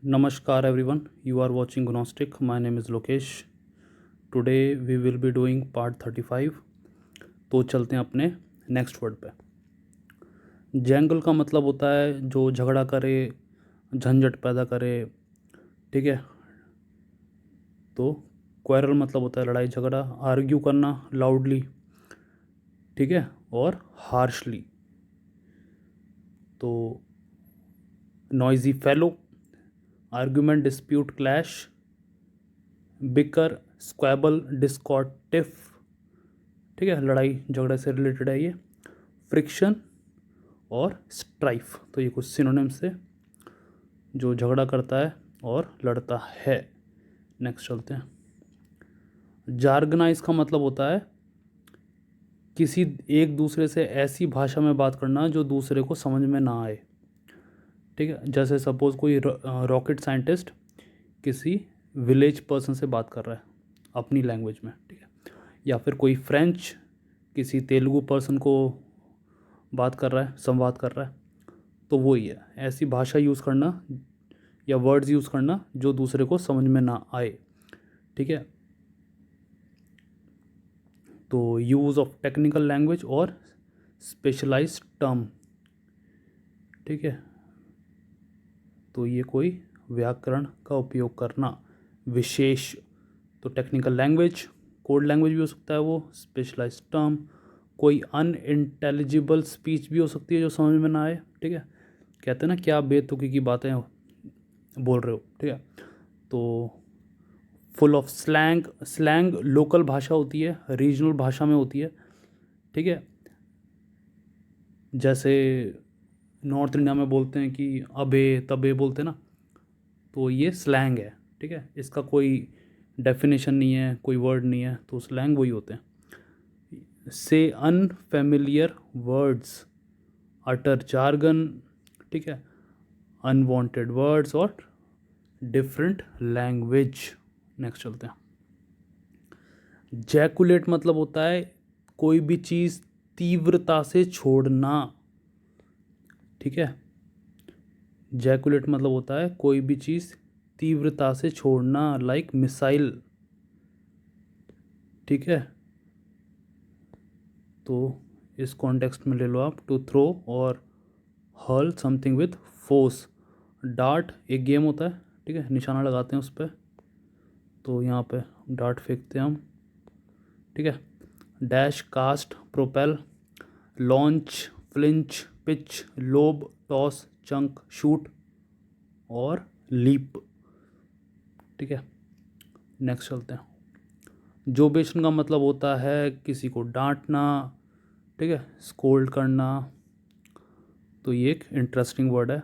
Namaskar everyone, you are watching Gnostic. My name is Lokesh. Today we will be doing part 35. तो चलते हैं अपने next word पे। जैंगल का मतलब होता है जो झगड़ा करे, झंझट पैदा करे। ठीक है। तो क्वेरल मतलब होता है लड़ाई झगड़ा, आर्ग्यू करना लाउडली। ठीक है। और हार्शली। तो noisy fellow, argument dispute clash, bicker squabble discord tiff. ठीक है, लड़ाई झगड़े से रिलेटेड है ये। फ्रिक्शन और स्ट्राइफ, तो ये कुछ सिनोनिम्स से जो झगड़ा करता है और लड़ता है। नेक्स्ट चलते हैं। जार्गनाइज का मतलब होता है किसी एक दूसरे से ऐसी भाषा में बात करना जो दूसरे को समझ में ना आए। ठीक है, जैसे सपोज कोई रॉकेट साइंटिस्ट किसी विलेज पर्सन से बात कर रहा है अपनी लैंग्वेज में। ठीक है। या फिर कोई फ्रेंच किसी तेलुगु पर्सन को बात कर रहा है, संवाद कर रहा है। तो वो ही है, ऐसी भाषा यूज़ करना या वर्ड्स यूज़ करना जो दूसरे को समझ में ना आए। ठीक है। तो यूज़ ऑफ टेक्निकल लैंग्वेज और स्पेशलाइज्ड टर्म। ठीक है। तो ये कोई व्याकरण का उपयोग करना विशेष। तो टेक्निकल लैंग्वेज, कोड लैंग्वेज भी हो सकता है वो, स्पेशलाइज्ड टर्म, कोई अनइंटेलिजिबल स्पीच भी हो सकती है जो समझ में ना आए। ठीक है। कहते हैं ना क्या बेतुकी की बातें बोल रहे हो। ठीक है। तो full of slang, slang local भाषा होती है, रीजनल भाषा में होती है। ठीक है। जैसे नॉर्थ इंडिया में बोलते हैं कि अबे तबे बोलते हैं ना, तो ये स्लैंग है। ठीक है, इसका कोई डेफिनेशन नहीं है, कोई वर्ड नहीं है, तो स्लैंग वही होते हैं। से अनफेमिलियर वर्ड्स, अटर जार्गन। ठीक है। अनवांटेड वर्ड्स और डिफरेंट लैंग्वेज। नेक्स्ट चलते हैं। जैकुलेट मतलब होता है कोई भी चीज़ तीव्रता से छोड़ना। ठीक है। जैकुलेट मतलब होता है कोई भी चीज़ तीव्रता से छोड़ना, लाइक मिसाइल। ठीक है। तो इस कॉन्टेक्स्ट में ले लो आप, टू थ्रो और hurl something with force. Dart एक गेम होता है। ठीक है, निशाना लगाते हैं उस पर, तो यहाँ पे डार्ट फेंकते हैं हम। ठीक है। Dash, cast, propel, launch, flinch, pitch, lob, toss, chunk, shoot और लीप। ठीक है। नेक्स्ट चलते हैं। जोबेशन का मतलब होता है किसी को डांटना। ठीक है, स्कोल्ड करना। तो ये एक इंटरेस्टिंग वर्ड है।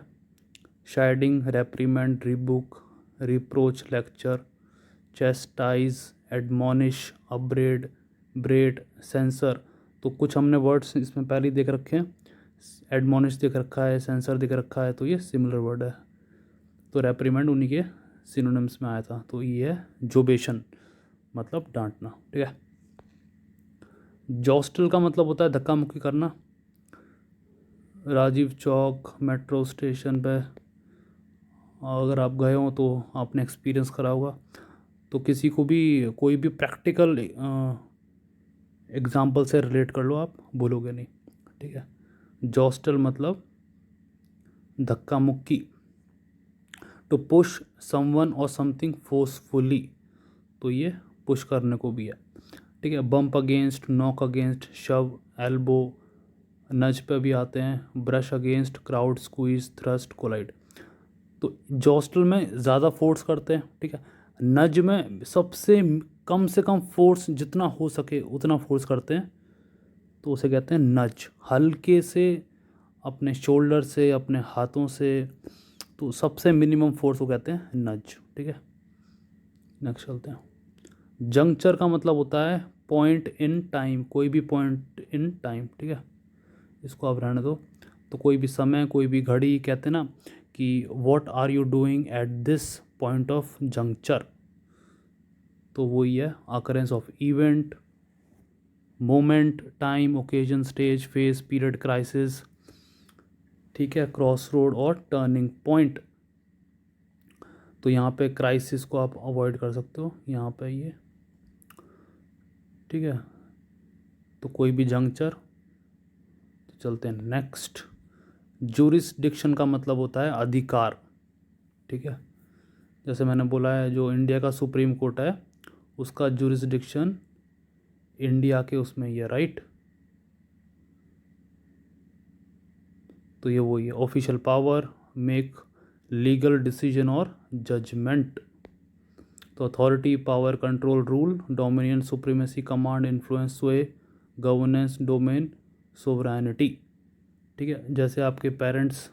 Chiding, reprimand, rebuke, reproach, lecture, chastise, admonish, upbraid, berate, censure. तो कुछ हमने वर्ड्स इसमें पहले ही देख रखे हैं। एडमोनिश देख रखा है, सेंसर देख रखा है, तो ये सिमिलर वर्ड है। तो रेप्रीमेंड उन्हीं के सिनोनिम्स में आया था। तो ये है जोबेशन, मतलब डांटना। ठीक है। जॉस्टल का मतलब होता है धक्का मुक्की करना। राजीव चौक, मेट्रो स्टेशन पे अगर आप गए हो तो आपने एक्सपीरियंस करा होगा। तो किसी को भी कोई भी प्रैक्टिकल एग्जाम्पल से रिलेट कर लो, आप भूलोगे नहीं। ठीक है। जॉस्टल मतलब धक्का मुक्की। To push someone or something forcefully, तो ये पुश करने को भी है। ठीक है। Bump against, knock against, shove, elbow, nudge पे भी आते हैं। Brush against, crowd, squeeze, thrust, collide. तो जॉस्टल में ज़्यादा फोर्स करते हैं। ठीक है। नज में सबसे कम से कम फोर्स जितना हो सके उतना फोर्स करते हैं, तो उसे कहते हैं नज। हल्के से अपने शोल्डर से, अपने हाथों से, तो सबसे मिनिमम फोर्स को कहते हैं नज। ठीक है। नेक्स्ट चलते हैं। जंक्चर का मतलब होता है पॉइंट इन टाइम, कोई भी पॉइंट इन टाइम। ठीक है, इसको आप रहने दो। तो कोई भी समय, कोई भी घड़ी, कहते हैं ना कि what are you doing at this point of juncture. तो वही है occurrence of event, moment, time, occasion, stage, phase, period, crisis. ठीक है। क्रॉस रोड और टर्निंग पॉइंट। तो यहाँ पे क्राइसिस को आप अवॉइड कर सकते हो, यहाँ पे ये, ठीक है। तो कोई भी जंक्चर, तो चलते हैं नेक्स्ट। जुरिसडिक्शन का मतलब होता है अधिकार, ठीक है। जैसे मैंने बोला है, जो इंडिया का सुप्रीम कोर्ट है उसका जुरिसडिक्शन इंडिया के उसमें ही है, राइट। तो ये वही है, official power, make legal decision और जजमेंट। तो authority, power, control, rule, dominion, supremacy, command, influence, स्वे, गवर्नेंस, डोमेन, सोवरेनिटी, ठीक है। जैसे आपके पेरेंट्स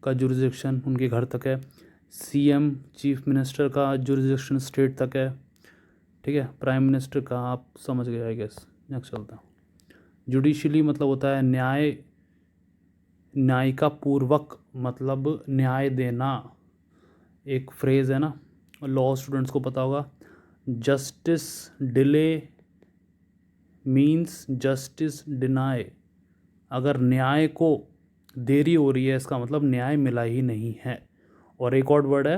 का जुरिसडिक्शन उनके घर तक है, सीएम चीफ मिनिस्टर का जुरिसडिक्शन स्टेट तक है, ठीक है। प्राइम मिनिस्टर का आप समझ गए आई गेस। नेक्स्ट चलता है। जुडिशली मतलब होता है न्याय, न्यायिका पूर्वक मतलब न्याय देना। एक फ्रेज़ है ना, लॉ स्टूडेंट्स को पता होगा, justice delay means justice deny. अगर न्याय को देरी हो रही है इसका मतलब न्याय मिला ही नहीं है। और एक और वर्ड है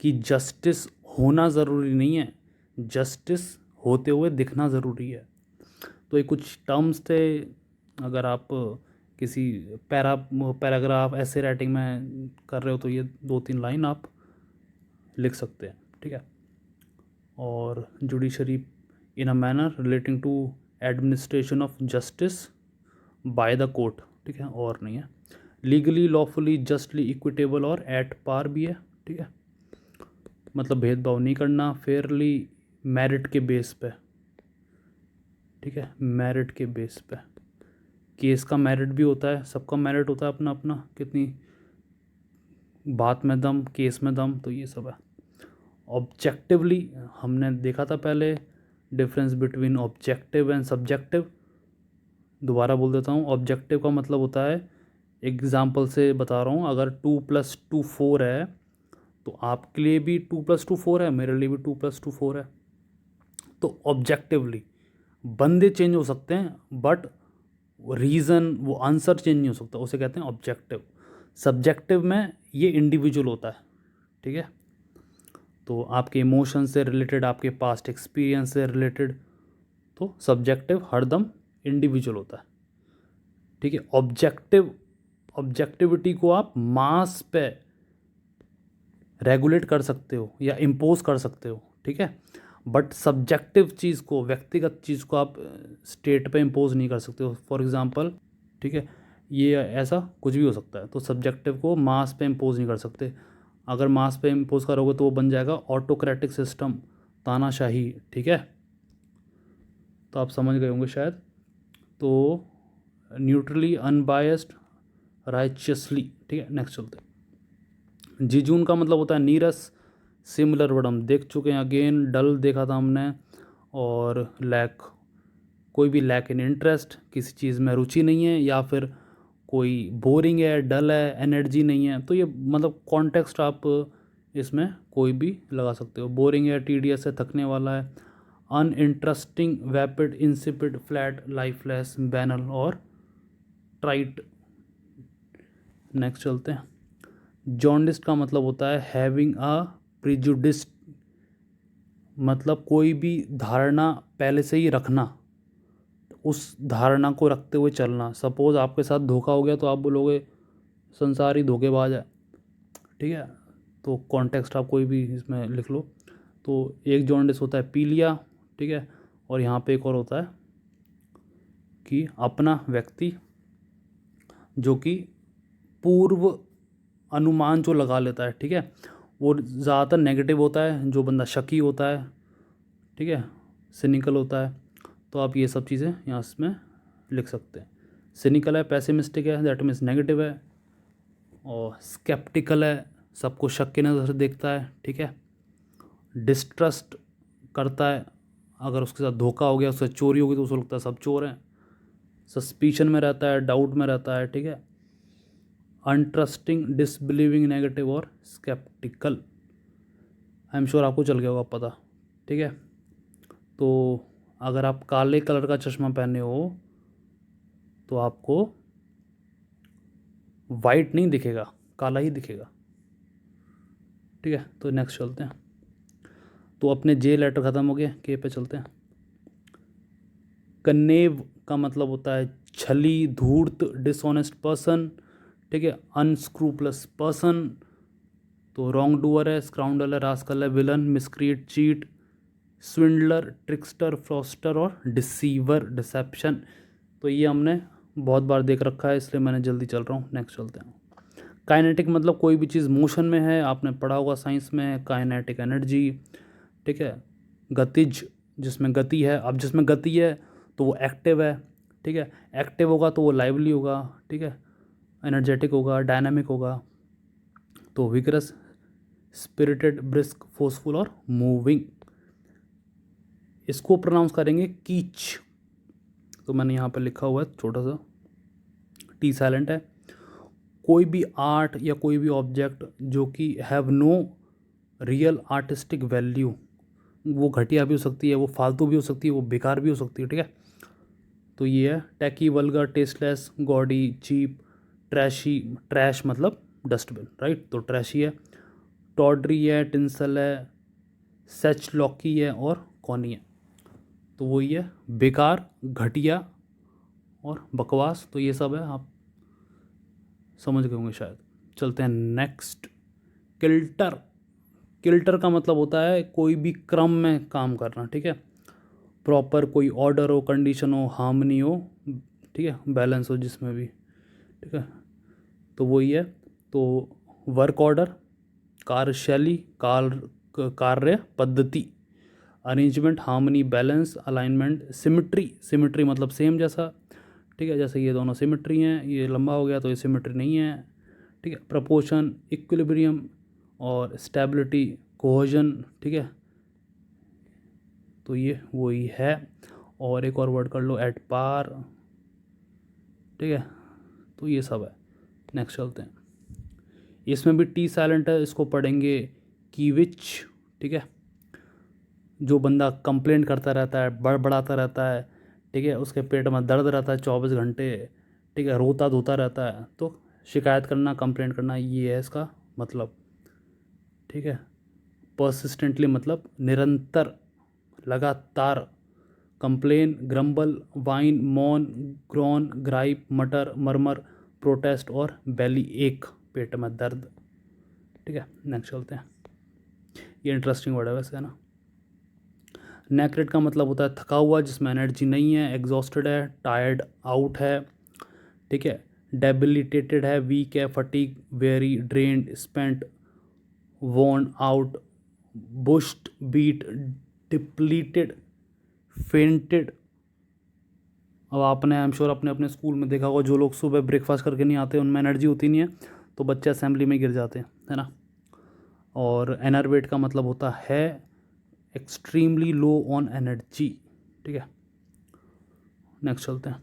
कि जस्टिस होना ज़रूरी नहीं है, जस्टिस होते हुए दिखना ज़रूरी है। तो ये कुछ टर्म्स थे। अगर आप किसी पैराग्राफ ऐसे राइटिंग में कर रहे हो तो ये 2-3 लाइन आप लिख सकते हैं, ठीक है। और judiciary in a manner relating to administration of justice by the court, ठीक है, और नहीं है। लीगली, लॉफुली, जस्टली, इक्विटेबल और एट पार भी है, ठीक है। मतलब भेदभाव नहीं करना, फेयरली, मेरिट के बेस पे, ठीक है, मेरिट के बेस पे। केस का मेरिट भी होता है, सबका मेरिट होता है अपना अपना, कितनी बात में दम, केस में दम, तो ये सब है। ऑब्जेक्टिवली हमने देखा था पहले, difference between objective and subjective. दोबारा बोल देता हूँ, ऑब्जेक्टिव का मतलब होता है, एग्जाम्पल से बता रहा हूँ, अगर 2+2 4 है तो आपके लिए भी 2+2 4 है, मेरे लिए भी 2+2 4 है। तो ऑब्जेक्टिवली बंदे चेंज हो सकते हैं बट रीज़न, वो आंसर चेंज नहीं हो सकता, उसे कहते हैं ऑब्जेक्टिव। सब्जेक्टिव में ये इंडिविजुअल होता है, ठीक है। तो आपके इमोशन से रिलेटेड, आपके पास्ट एक्सपीरियंस से रिलेटेड, तो सब्जेक्टिव हरदम इंडिविजुअल होता है, ठीक है। ऑब्जेक्टिविटी को आप मास पे रेगुलेट कर सकते हो या इम्पोज कर सकते हो, ठीक है। बट सब्जेक्टिव चीज़ को, व्यक्तिगत चीज़ को आप स्टेट पे इम्पोज नहीं कर सकते हो। फॉर एग्जांपल, ठीक है, ये ऐसा कुछ भी हो सकता है, तो सब्जेक्टिव को मास पे इम्पोज नहीं कर सकते। अगर मास पे इम्पोज करोगे तो वो बन जाएगा ऑटोक्रेटिक सिस्टम, तानाशाही, ठीक है। तो आप समझ गए होंगे शायद। तो न्यूट्रली, अनबायस्ड, राइचियसली, ठीक है। नेक्स्ट चलते हैं। जिजून का मतलब होता है नीरस, सिमिलर वर्ड हम देख चुके हैं अगेन। डल देखा था हमने, और लैक, कोई भी लैक इन इंटरेस्ट, किसी चीज़ में रुचि नहीं है, या फिर कोई बोरिंग है, डल है, एनर्जी नहीं है। तो ये मतलब कॉन्टेक्स्ट आप इसमें कोई भी लगा सकते हो। बोरिंग है, टीडियस है, थकने वाला है। Uninteresting, vapid, insipid, flat, lifeless, banal और ट्राइट। नेक्स्ट चलते हैं। जॉन्डिस का मतलब होता है हैविंग अ प्रिजुडिस, मतलब कोई भी धारणा पहले से ही रखना, उस धारणा को रखते हुए चलना। सपोज़ आपके साथ धोखा हो गया तो आप बोलोगे संसार ही धोखेबाज है, ठीक है। तो कॉन्टेक्स्ट आप कोई भी इसमें लिख लो। तो एक जॉन्डिस होता है पीलिया, ठीक है। और यहाँ पे एक और होता है कि अपना व्यक्ति, जो कि पूर्व अनुमान जो लगा लेता है, ठीक है, वो ज़्यादातर नेगेटिव होता है। जो बंदा शकी होता है, ठीक है, सिनिकल होता है। तो आप ये सब चीज़ें यहाँ इसमें लिख सकते हैं। सिनिकल है, पैसिमिस्टिक है, दैट मीन्स नेगेटिव है। और स्केप्टिकल है, सबको शक की नज़र से देखता है, ठीक है। डिस्ट्रस्ट करता है, अगर उसके साथ धोखा हो गया, उससे चोरी होगी तो उसको लगता है सब चोर हैं। सस्पिशन में रहता है, डाउट में रहता है, ठीक है। अनट्रस्टिंग, डिसबिलीविंग, नेगेटिव और स्केप्टिकल। आई एम श्योर आपको चल गया होगा पता, ठीक है। तो अगर आप काले कलर का चश्मा पहने हो तो आपको वाइट नहीं दिखेगा, काला ही दिखेगा, ठीक है, तो नेक्स्ट चलते हैं। तो अपने जे लेटर ख़त्म हो गया, के पे चलते हैं। कन्नेव का मतलब होता है छली, धूर्त, डिसऑनेस्ट पर्सन, ठीक है, अनस्क्रूपलस पर्सन। तो रॉन्ग डूअर है, स्क्राउंडल है, रास्कल है, villain, miscreant, cheat, swindler, trickster, fraudster और डिसीवर, डिसेप्शन। तो ये हमने बहुत बार देख रखा है, इसलिए मैंने जल्दी चल रहा हूँ। नेक्स्ट चलते हैं। काइनेटिक मतलब कोई भी चीज़ मोशन में है, आपने पढ़ा होगा साइंस में, काइनेटिक एनर्जी, ठीक है। गतिज जिसमें गति है, अब जिसमें गति है तो वो एक्टिव है, ठीक है, एक्टिव होगा तो वो लाइवली होगा, ठीक है, एनर्जेटिक होगा, डायनामिक होगा। तो विगरस, स्पिरिटेड, ब्रिस्क, फोर्सफुल और मूविंग। इसको प्रोनाउंस करेंगे कीच। तो मैंने यहाँ पर लिखा हुआ है छोटा सा, टी साइलेंट है। कोई भी आर्ट या कोई भी ऑब्जेक्ट जो कि have no real artistic value, वो घटिया भी हो सकती है, वो फालतू भी हो सकती है, वो बेकार भी हो सकती है, ठीक है। तो ये है tacky, vulgar, tasteless, gaudy, cheap, trashy, trash मतलब डस्टबिन, राइट। तो ट्रैशी है, टॉडरी है, टिंसल है, सच लॉकी है और कॉनी है। तो वही है बेकार, घटिया और बकवास। तो ये सब है, आप समझ गए होंगे शायद। चलते हैं नेक्स्ट। किल्टर। किल्टर का मतलब होता है कोई भी क्रम में काम करना, ठीक है, प्रॉपर कोई ऑर्डर हो, कंडीशन हो, हार्मनी हो, ठीक है, बैलेंस हो जिसमें भी, ठीक है। तो वही है। तो वर्क ऑर्डर, कार्यशैली, कार्य पद्धति, arrangement, harmony, balance, alignment, symmetry. Symmetry मतलब सेम जैसा, ठीक है, जैसे ये दोनों सिमिट्री हैं, ये लंबा हो गया तो ये सिमिट्री नहीं है, ठीक है। प्रपोर्शन, इक्विलिब्रियम और स्टेबिलिटी, कोहेजन, ठीक है। तो ये वही है। और एक और वर्ड कर लो, एट पार, ठीक है। तो ये सब है। नेक्स्ट चलते हैं। इसमें भी टी साइलेंट है, इसको पढ़ेंगे कीविच, ठीक है। जो बंदा कंप्लेंट करता रहता है, बड़बड़ाता रहता है, ठीक है, उसके पेट में दर्द रहता है 24 घंटे, ठीक है, रोता धोता रहता है, तो शिकायत करना, कंप्लेंट करना, ये है इसका मतलब, ठीक है। परसिस्टेंटली मतलब निरंतर, लगातार। कंप्लेन, ग्रम्बल, वाइन, मौन, ग्रॉन, ग्राइप, मटर, मरमर, प्रोटेस्ट और बेली एक, पेट में दर्द, ठीक है। नेक्स्ट चलते हैं। ये इंटरेस्टिंग वर्ड है वैसे, है ना। नेक्रेट का मतलब होता है थका हुआ, जिसमें एनर्जी नहीं है, एग्जॉस्टेड है, टायर्ड आउट है, ठीक है, डेबिलिटेटेड है, वीक है, fatigue, weary, drained, spent, worn out, bushed, beat, depleted, fainted. अब आपने आई एम श्योर अपने अपने स्कूल में देखा होगा, जो लोग सुबह ब्रेकफास्ट करके नहीं आते, उनमें एनर्जी होती नहीं है, तो बच्चे असेंबली में गिर जाते हैं, है ना। और एनर्वेट का मतलब होता है एक्सट्रीमली लो ऑन एनर्जी, ठीक है। नेक्स्ट चलते हैं।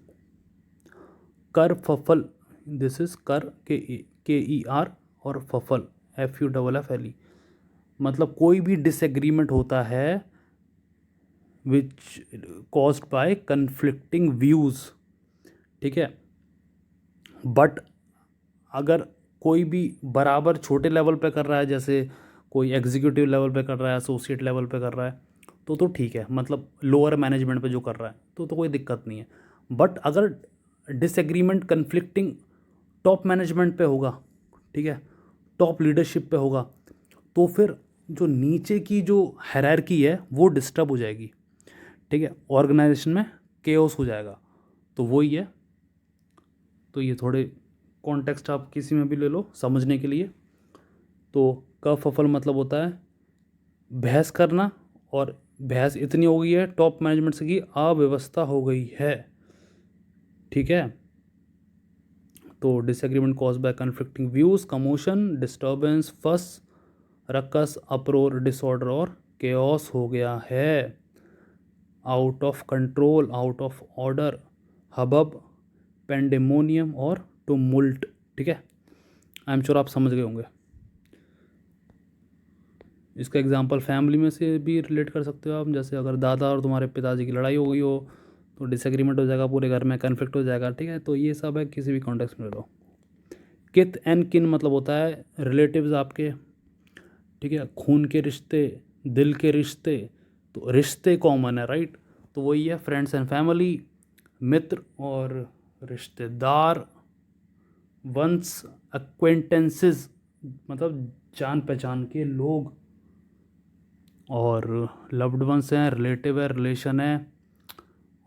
कर फफल, दिस इज कर, के ई आर, और fuffle, F U double F L E. मतलब कोई भी डिसएग्रीमेंट होता है which caused by conflicting views, ठीक है। बट अगर कोई भी बराबर छोटे लेवल पे कर रहा है, जैसे कोई एग्जीक्यूटिव लेवल पे कर रहा है, एसोसिएट लेवल पे कर रहा है, तो ठीक है, मतलब लोअर मैनेजमेंट पे जो कर रहा है तो कोई दिक्कत नहीं है। बट अगर डिसएग्रीमेंट कन्फ्लिक्टिंग टॉप मैनेजमेंट पे होगा, ठीक है, टॉप लीडरशिप पे होगा, तो फिर जो नीचे की जो हायरार्की है वो डिस्टर्ब हो जाएगी, ठीक है, ऑर्गेनाइजेशन में केओस हो जाएगा। तो वही है। तो ये थोड़े कॉन्टेक्स्ट आप किसी में भी ले लो समझने के लिए। तो क फफल मतलब होता है बहस करना, और बहस इतनी हो गई है टॉप मैनेजमेंट से कि अव्यवस्था हो गई है, ठीक है। तो disagreement cause by conflicting views, commotion, disturbance, fuss, ruckus, uproar, disorder और केओस हो गया है, out of control, out of order, hubbub, pandemonium और टुमुल्ट, ठीक है। आई एम श्योर आप समझ गए होंगे। इसका एग्जांपल फैमिली में से भी रिलेट कर सकते हो आप, जैसे अगर दादा और तुम्हारे पिताजी की लड़ाई हो गई हो तो डिसएग्रीमेंट हो जाएगा, पूरे घर में कन्फ्लिक्ट हो जाएगा, ठीक है। तो ये सब है, किसी भी कॉन्टेक्स्ट में ले लो। किथ एंड किन मतलब होता है रिलेटिव्स आपके, ठीक है, खून के रिश्ते, दिल के रिश्ते, तो रिश्ते कॉमन है, राइट। तो वही है फ्रेंड्स एंड फैमिली, मित्र और रिश्तेदार, वंस, एक्वेंटेंसेस मतलब जान पहचान के लोग, और लव्ड वंस हैं, रिलेटिव है, रिलेशन है,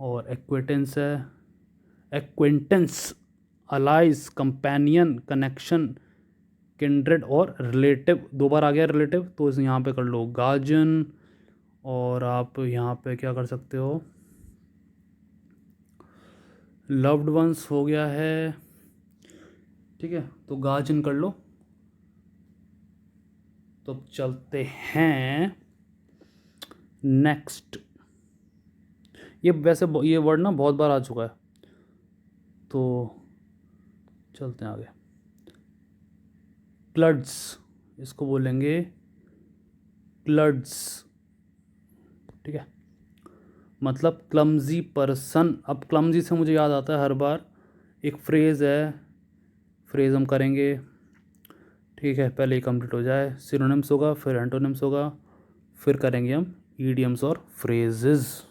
और एक्वेटेंस है, acquaintance, allies, companion, connection, kindred और रिलेटिव। दो बार आ गया रिलेटिव, तो इसे यहाँ पे कर लो गार्जियन, और आप यहाँ पे क्या कर सकते हो, लव्ड वंस हो गया है, ठीक है, तो गार्जियन कर लो। तो अब चलते हैं नेक्स्ट। ये वैसे ये वर्ड ना बहुत बार आ चुका है, तो चलते हैं आगे। क्लड्स, इसको बोलेंगे क्लड्स, ठीक है, मतलब क्लमजी पर्सन। अब क्लमजी से मुझे याद आता है हर बार एक फ्रेज़ है, फ्रेज़ हम करेंगे, ठीक है, पहले ही कंप्लीट हो जाए, सिनोनिम्स होगा, फिर एंटोनिम्स होगा, फिर करेंगे हम ईडियम्स और फ्रेजेस,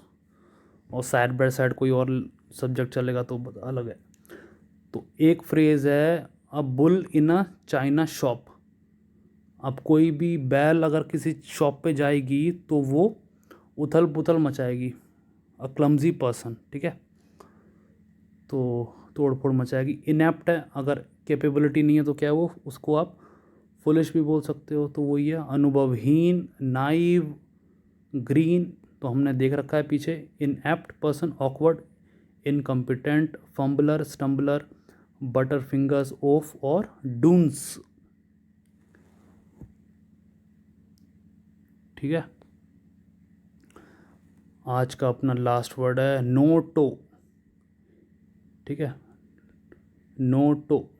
और साइड बाय साइड कोई और सब्जेक्ट चलेगा तो अलग है। तो एक फ्रेज़ है, a bull in a China shop. अब कोई भी बैल अगर किसी शॉप पे जाएगी तो वो उथल पुथल मचाएगी, अ क्लमजी पर्सन, ठीक है, तो तोड़ फोड़ मचाएगी। इनेप्ट है, अगर कैपेबिलिटी नहीं है तो क्या है वो, उसको आप फुलिश भी बोल सकते हो, तो वही है अनुभवहीन, नाइव, ग्रीन, तो हमने देख रखा है पीछे। Inept person, awkward, incompetent, fumbler, stumbler, butter fingers oaf और डून्स, ठीक है। आज का अपना लास्ट वर्ड है नोटो, ठीक है, नोटो,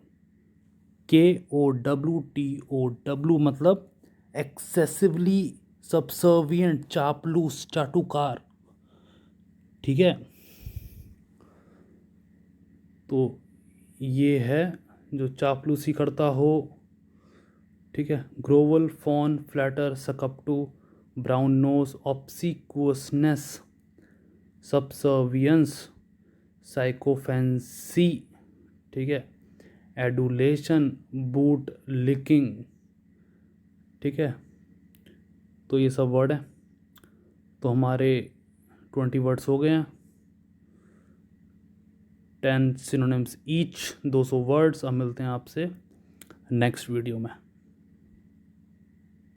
KOWTO, मतलब एक्सेसिवली सबसर्वियंट, चापलूस, चाटुकार, ठीक है। तो ये है जो चापलूसी करता हो, ठीक है। Grovel, fawn, flatter, suck up to, brown nose, obsequiousness, subservience, sycophancy, ठीक है, एडुलेशन, बूट लिकिंग, ठीक है। तो ये सब वर्ड हैं, तो हमारे 20 वर्ड्स हो गए हैं, 10 सिनोनिम्स ईच, 200 वर्ड्स। अब मिलते हैं आपसे नेक्स्ट वीडियो में।